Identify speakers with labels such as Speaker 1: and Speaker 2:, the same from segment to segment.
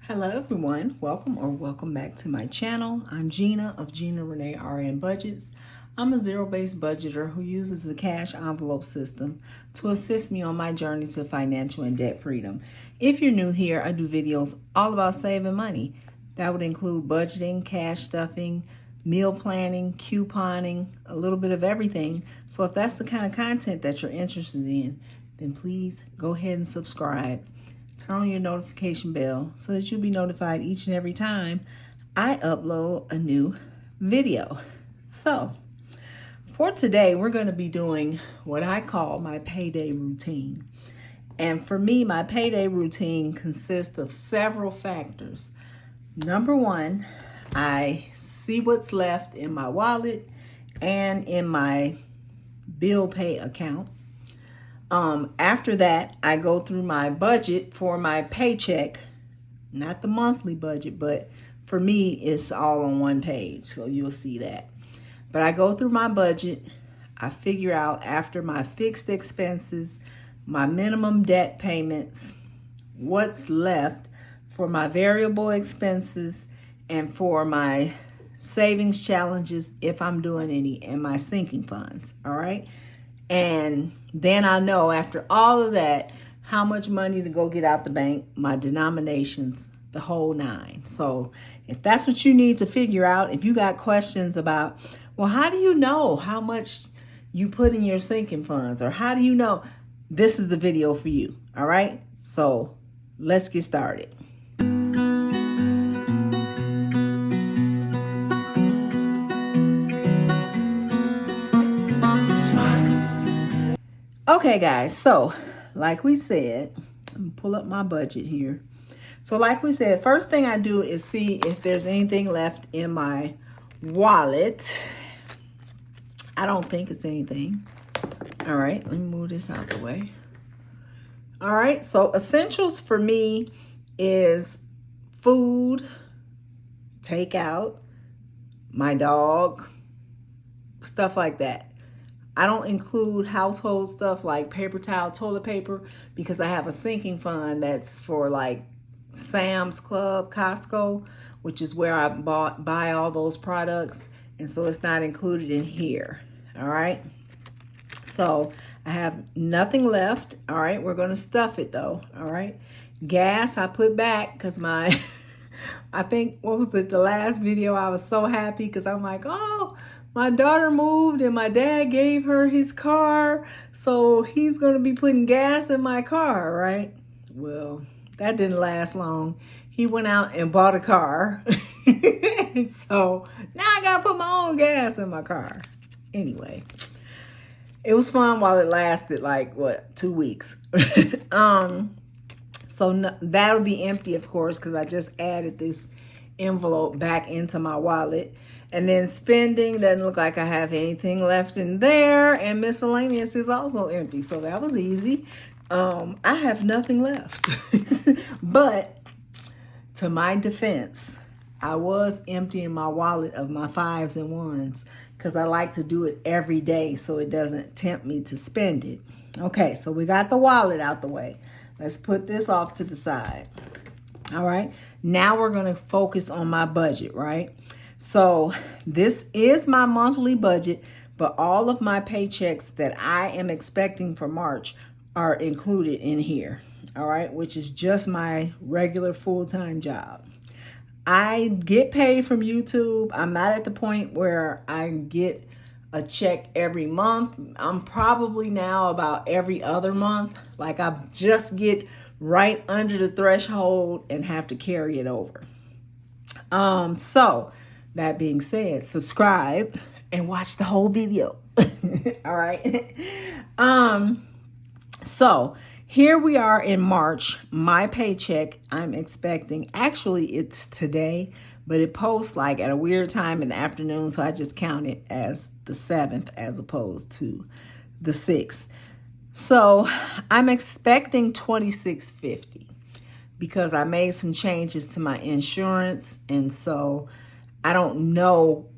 Speaker 1: Hello everyone, welcome back to my channel. I'm Gina of Gina Renae RN Budgets. I'm a zero-based budgeter who uses the cash envelope system to assist me on my journey to financial and debt freedom. If you're new here, I do videos all about saving money. That would include budgeting, cash stuffing, meal planning, couponing, a little bit of everything. So if that's the kind of content that you're interested in, then please go ahead and subscribe. Turn on your notification bell so that you'll be notified each and every time I upload a new video. So for today, we're going to be doing what I call my payday routine. And for me, my payday routine consists of several factors. Number one, I see what's left in my wallet and in my bill pay account. After that, I go through my budget for my paycheck, not the monthly budget, but for me, it's all on one page, so you'll see that. But I go through my budget, I figure out after my fixed expenses, my minimum debt payments, what's left for my variable expenses and for my savings challenges, if I'm doing any, and my sinking funds, all right? And then I know after all of that, how much money to go get out the bank, my denominations, the whole nine. So if that's what you need to figure out, if you got questions about, well, how do you know how much you put in your sinking funds? Or how do you know? This is the video for you. All right. So let's get started. Okay, guys, so like we said, let me pull up my budget here. So like we said, first thing I do is see if there's anything left in my wallet. I don't think it's anything. All right, let me move this out the way. All right, so essentials for me is food, takeout, my dog, stuff like that. I don't include household stuff like paper towel, toilet paper, because I have a sinking fund that's for like Sam's Club, Costco, which is where I buy all those products. And so it's not included in here. All right. So I have nothing left. All right. We're going to stuff it though. All right. Gas I put back because I think, what was it? The last video, I was so happy because I'm like, oh, my daughter moved and my dad gave her his car, so he's going to be putting gas in my car, right? Well, that didn't last long. He went out and bought a car. So now I got to put my own gas in my car. Anyway, it was fun while it lasted like, 2 weeks. So that'll be empty, of course, because I just added this envelope back into my wallet. And then spending, doesn't look like I have anything left in there. And miscellaneous is also empty. So that was easy. I have nothing left. But to my defense, I was emptying my wallet of my 5s and 1s because I like to do it every day so it doesn't tempt me to spend it. Okay, so we got the wallet out the way. Let's put this off to the side. All right, now we're going to focus on my budget, right? So this is my monthly budget, but all of my paychecks that I am expecting for March are included in here, all right, which is just my regular full-time job. I get paid from YouTube. I'm not at the point where I get a check every month. I'm probably now about every other month. Like I just get right under the threshold and have to carry it over. So that being said, subscribe and watch the whole video. All right. So here we are in March. My paycheck, I'm expecting, actually it's today, but it posts like at a weird time in the afternoon. So I just count it as the 7th as opposed to the 6th. So I'm expecting $26.50 because I made some changes to my insurance. And so I don't know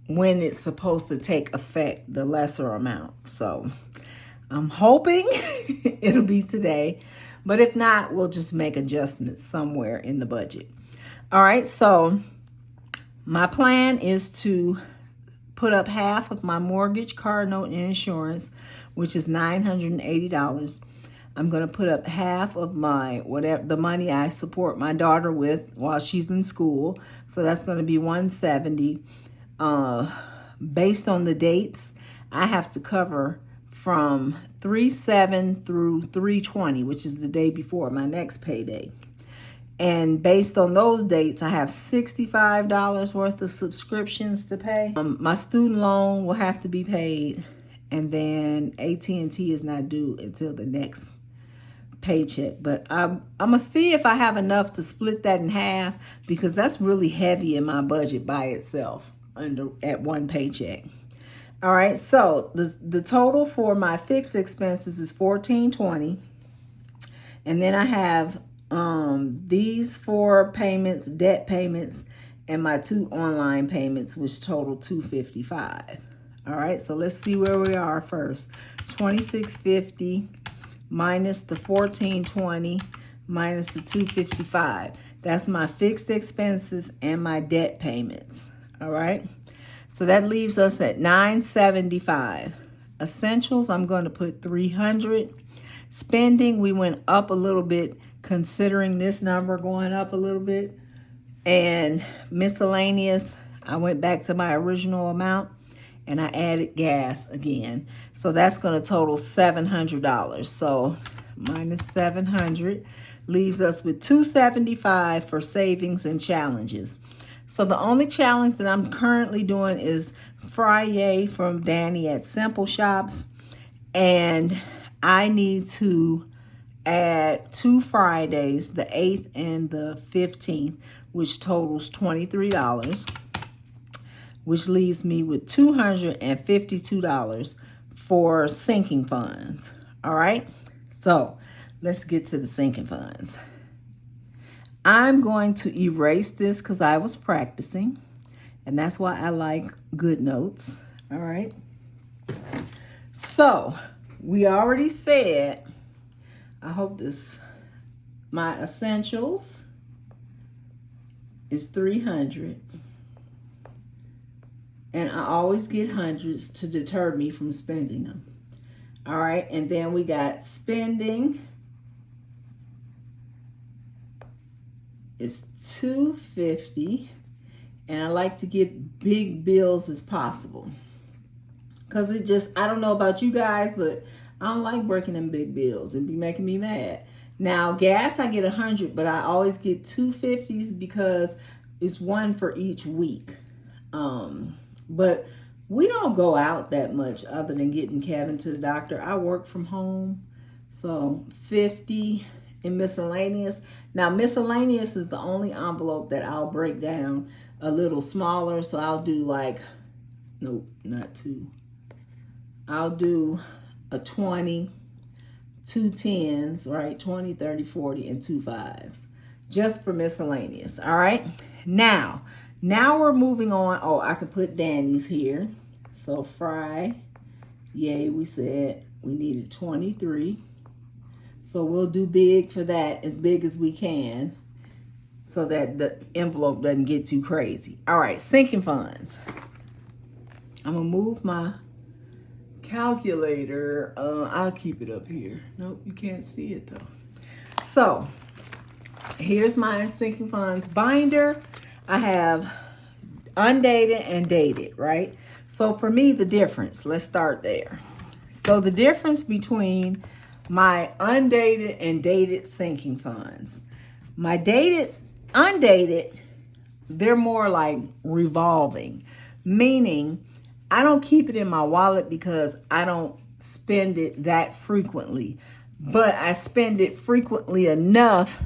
Speaker 1: when it's supposed to take effect, the lesser amount. So I'm hoping it'll be today. But if not, we'll just make adjustments somewhere in the budget. All right, so my plan is to put up half of my mortgage, car note, and insurance, which is $980. I'm going to put up half of my whatever the money I support my daughter with while she's in school. So that's going to be $170. Based on the dates, I have to cover from 3/7 through 3/20, which is the day before my next payday. And based on those dates, I have $65 worth of subscriptions to pay. My student loan will have to be paid, and then AT&T is not due until the next paycheck. But I'm gonna see if I have enough to split that in half, because that's really heavy in my budget by itself at one paycheck. All right, so the total for my fixed expenses is $1,420, and then I have these 4 payments, debt payments, and my 2 online payments, which total $255. All right, so let's see where we are first. $2,650 minus the $1,420 minus the $255. That's my fixed expenses and my debt payments. All right, so that leaves us at $975. Essentials, I'm going to put $300. Spending, we went up a little bit, considering this number going up a little bit. And miscellaneous, I went back to my original amount and I added gas again. So that's going to total $700. So minus 700 leaves us with $275 for savings and challenges. So the only challenge that I'm currently doing is Friday from Danny at Simple Shops. And I need to add 2 Fridays, the 8th and the 15th, which totals $23, which leaves me with $252 for sinking funds. All right, so let's get to the sinking funds. I'm going to erase this because I was practicing, and that's why I like good notes. All right, so we already said, I hope my essentials is 300. And I always get hundreds to deter me from spending them. All right, and then we got spending is $250. And I like to get big bills as possible. Because I don't know about you guys, but I don't like breaking them big bills. It'd be making me mad. Now, gas, I get 100, but I always get 250s because it's one for each week. But we don't go out that much other than getting Kevin to the doctor. I work from home, so 50 in miscellaneous. Now, miscellaneous is the only envelope that I'll break down a little smaller. So I'll do nope, not 2. I'll do a 20, 2 10s, right? 20, 30, 40, and 2 5s, just for miscellaneous. All right. Now we're moving on. Oh, I can put Danny's here. So we said we needed 23. So we'll do big for that, as big as we can, so that the envelope doesn't get too crazy. All right, sinking funds. I'm gonna move my calculator. I'll keep it up here. Nope, you can't see it though. So here's my sinking funds binder. I have undated and dated, right? So for me, the difference, let's start there. So the difference between my undated and dated sinking funds, my undated, they're more like revolving, meaning I don't keep it in my wallet because I don't spend it that frequently, but I spend it frequently enough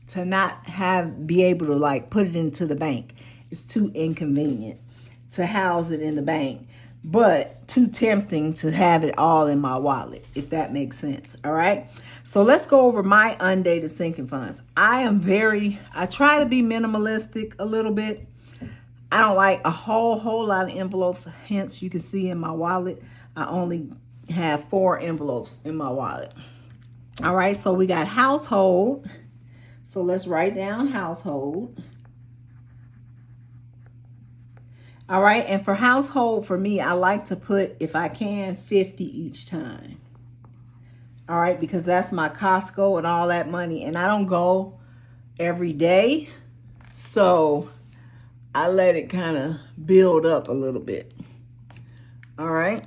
Speaker 1: to not be able to put it into the bank. It's too inconvenient to house it in the bank, but too tempting to have it all in my wallet, if that makes sense. All right. So let's go over my undated sinking funds. I try to be minimalistic a little bit. I don't like a whole lot of envelopes. Hence, you can see in my wallet, I only have 4 envelopes in my wallet. All right, so we got household. So let's write down household. All right, and for household, for me, I like to put, if I can, 50 each time. All right, because that's my Costco and all that money. And I don't go every day, so I let it kind of build up a little bit. All right,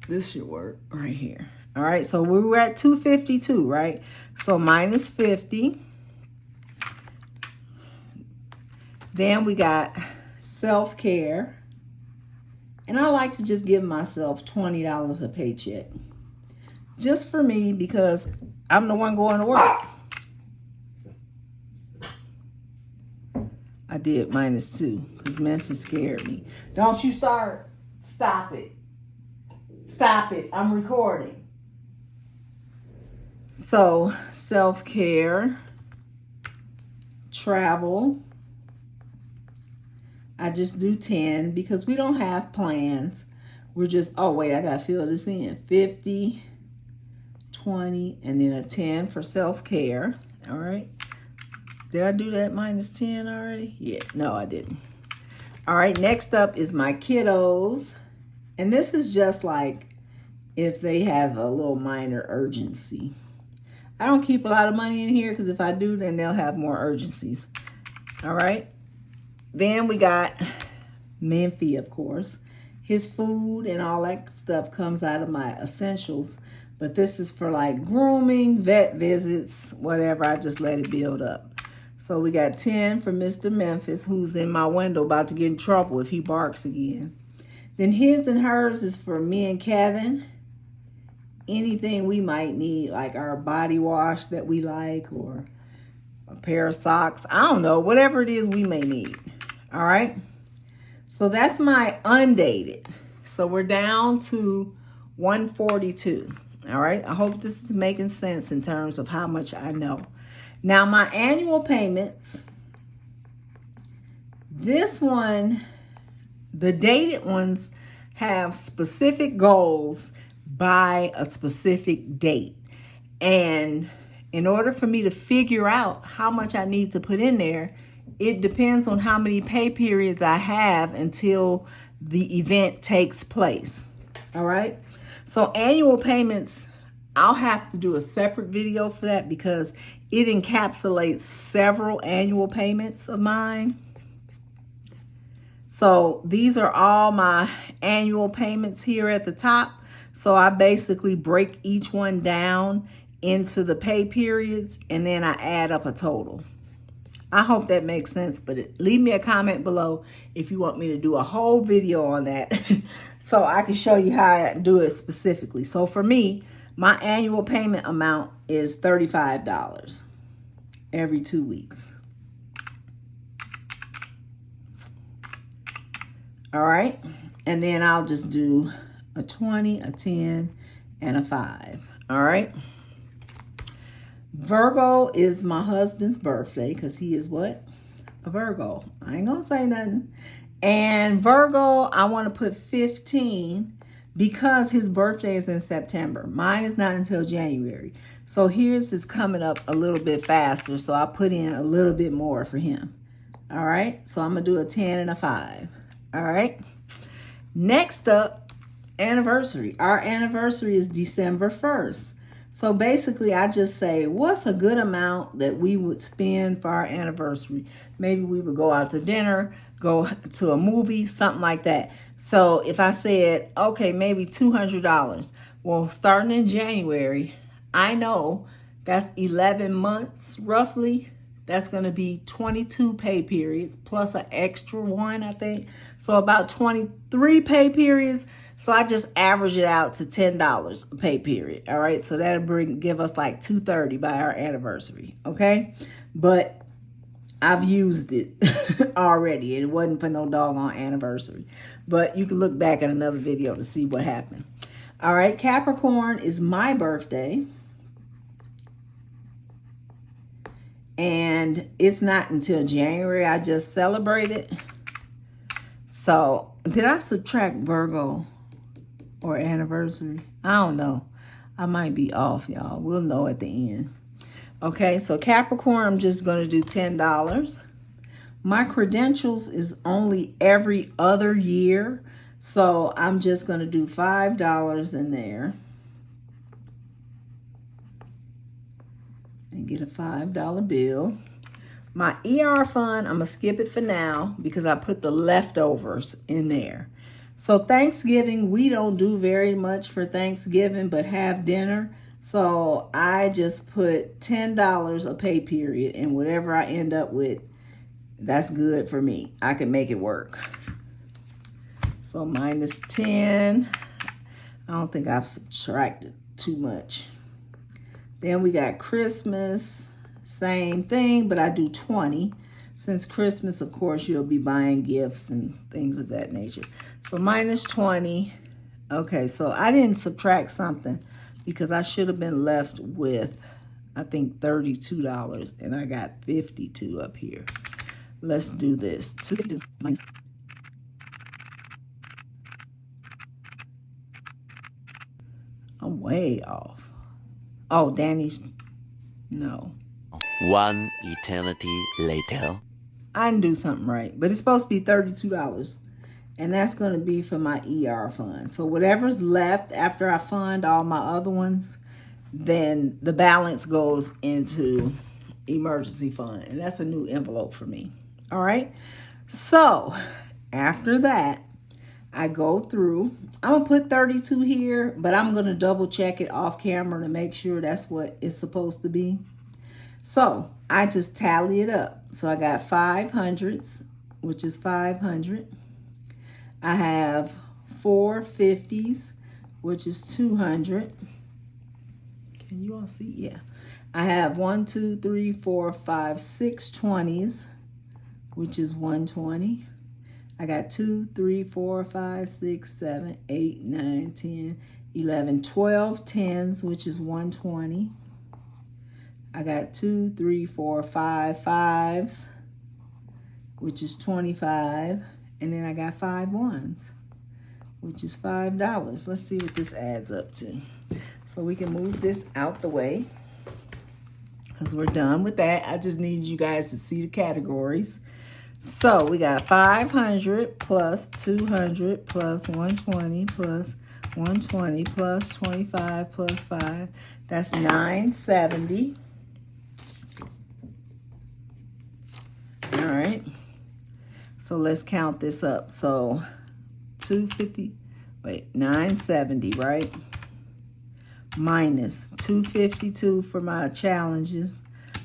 Speaker 1: this should work right here. All right, so we were at 252, right? So minus 50. Then we got self-care. And I like to just give myself $20 a paycheck. Just for me, because I'm the one going to work. I did minus 2 because Memphis scared me. Don't you start. Stop it. Stop it. I'm recording. So, self-care, travel. I just do 10 because we don't have plans. We're just, oh wait, I gotta fill this in. 50, 20, and then a 10 for self-care. All right. Did I do that minus 10 already? Yeah, no, I didn't. All right, next up is my kiddos. And this is just like if they have a little minor urgency. I don't keep a lot of money in here because if I do, then they'll have more urgencies. All right. Then we got Memphi, of course. His food and all that stuff comes out of my essentials. But this is for like grooming, vet visits, whatever. I just let it build up. So we got 10 for Mr. Memphis, who's in my window about to get in trouble if he barks again. Then his and hers is for me and Kevin. Anything we might need, like our body wash that we like or a pair of socks. I don't know, whatever it is we may need. All right. So that's my undated. So we're down to 142. All right. I hope this is making sense in terms of how much I know. Now my annual payments, this one, the dated ones have specific goals by a specific date. And in order for me to figure out how much I need to put in there, it depends on how many pay periods I have until the event takes place. All right. So annual payments, I'll have to do a separate video for that because it encapsulates several annual payments of mine. So these are all my annual payments here at the top. So I basically break each one down into the pay periods and then I add up a total. I hope that makes sense, but leave me a comment below if you want me to do a whole video on that so I can show you how I do it specifically. So for me, my annual payment amount is $35 every 2 weeks. All right. And then I'll just do a 20, a 10, and a 5. All right. Virgo is my husband's birthday because he is what? A Virgo. I ain't gonna say nothing. And Virgo, I want to put 15 because his birthday is in September. Mine is not until January. So his is coming up a little bit faster. So I put in a little bit more for him. All right. So I'm going to do a 10 and a 5. All right. Next up, anniversary. Our anniversary is December 1st. So basically, I just say, what's a good amount that we would spend for our anniversary? Maybe we would go out to dinner, go to a movie, something like that. So if I said, okay, maybe $200. Well, starting in January, I know that's 11 months roughly. That's going to be 22 pay periods plus an extra one, I think. So about 23 pay periods. So I just average it out to $10 a pay period. All right. So that'll give us like $230 by our anniversary. Okay. But I've used it already. It wasn't for no doggone anniversary. But you can look back at another video to see what happened. All right. Capricorn is my birthday. And it's not until January. I just celebrate it. So did I subtract Virgo or anniversary? I don't know. I might be off, y'all. We'll know at the end. Okay, so Capricorn, I'm just going to do $10. My credentials is only every other year, so I'm just going to do $5 in there and get a $5 bill. My ER fund, I'm going to skip it for now because I put the leftovers in there. So Thanksgiving, we don't do very much for Thanksgiving, but have dinner. So I just put $10 a pay period, and whatever I end up with, that's good for me. I can make it work. So minus 10. I don't think I've subtracted too much. Then we got Christmas. Same thing, but I do 20. Since Christmas, of course, you'll be buying gifts and things of that nature. So minus 20. Okay, so I didn't subtract something because I should have been left with, I think, $32, and I got 52 up here. Let's do this. 252 minus. I'm way off. Oh, Danny's, no.
Speaker 2: One eternity later.
Speaker 1: I didn't do something right, but it's supposed to be $32. And that's going to be for my ER fund. So whatever's left after I fund all my other ones, then the balance goes into emergency fund. And that's a new envelope for me. All right. So after that, I go through. I'm going to put 32 here, but I'm going to double check it off camera to make sure that's what it's supposed to be. So I just tally it up. So I got 500s, which is 500. I have 4 50s, which is 200. Can you all see? Yeah. I have 1, 2, 3, 4, 5, 6 20s, which is 120. I got 2, 3, 4, 5, 6, 7, 8, 9, 10, 11, 12 10s, which is 120. I got 2, 3, 4, 5 5s, which is 25. And then I got 5 1s, which is $5. Let's see what this adds up to. So we can move this out the way because we're done with that. I just need you guys to see the categories. So we got 500 plus 200 plus 120 plus 120 plus 25 plus 5. That's 970. All right. So let's count this up. So 970, right? Minus 252 for my challenges,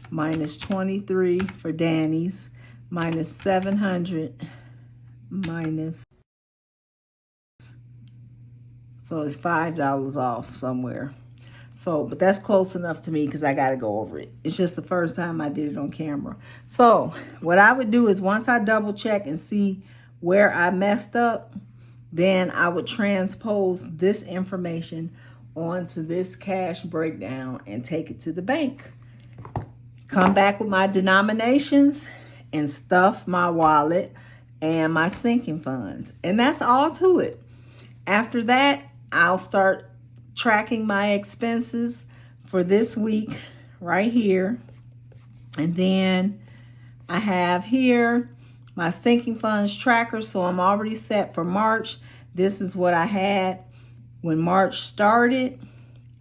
Speaker 1: minus 23 for Danny's, minus 700, minus, so it's $5 off somewhere. So, but that's close enough to me because I got to go over it. It's just the first time I did it on camera. So what I would do is once I double check and see where I messed up, then I would transpose this information onto this cash breakdown and take it to the bank. Come back with my denominations and stuff my wallet and my sinking funds. And that's all to it. After that, I'll start tracking my expenses for this week right here. And then I have here my sinking funds tracker. So I'm already set for March. This is what I had when March started.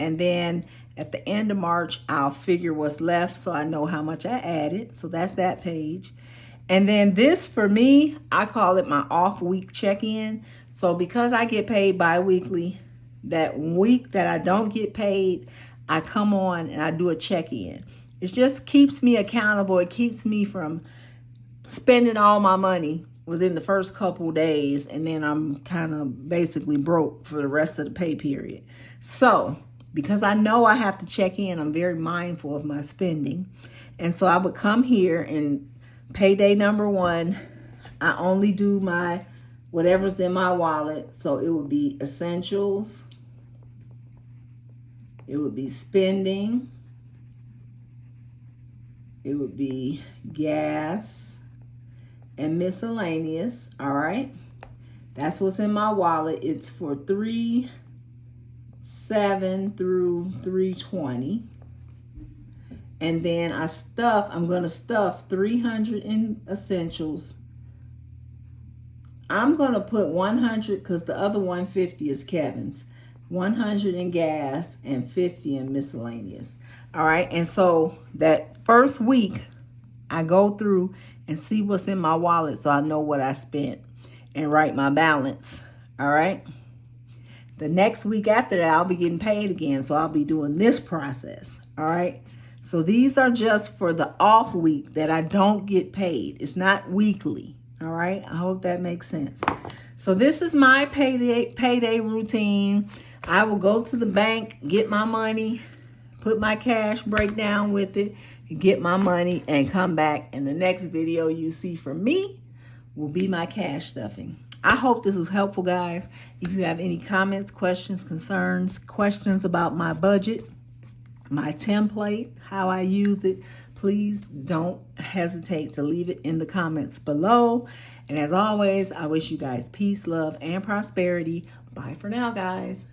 Speaker 1: And then at the end of March, I'll figure what's left so I know how much I added. So that's that page. And then this for me, I call it my off week check-in. So because I get paid bi-weekly, that week that I don't get paid, I come on and I do a check-in. It just keeps me accountable. It keeps me from spending all my money within the first couple days, and then I'm kind of basically broke for the rest of the pay period. So because I know I have to check in, I'm very mindful of my spending. And so I would come here and payday number 1, I only do my whatever's in my wallet. So it would be essentials. It would be spending. It would be gas and miscellaneous. All right. That's what's in my wallet. It's for $3 7 through 320. And then I'm going to stuff 300 in essentials. I'm going to put 100 because the other 150 is Kevin's. 100 in gas and 50 in miscellaneous. All right. And so that first week, I go through and see what's in my wallet so I know what I spent and write my balance. All right. The next week after that, I'll be getting paid again. So I'll be doing this process. All right. So these are just for the off week that I don't get paid. It's not weekly. All right. I hope that makes sense. So this is my payday routine. I will go to the bank, get my money, put my cash breakdown with it, get my money, and come back. And the next video you see from me will be my cash stuffing. I hope this was helpful, guys. If you have any comments, questions, concerns, questions about my budget, my template, how I use it, please don't hesitate to leave it in the comments below. And as always, I wish you guys peace, love, and prosperity. Bye for now, guys.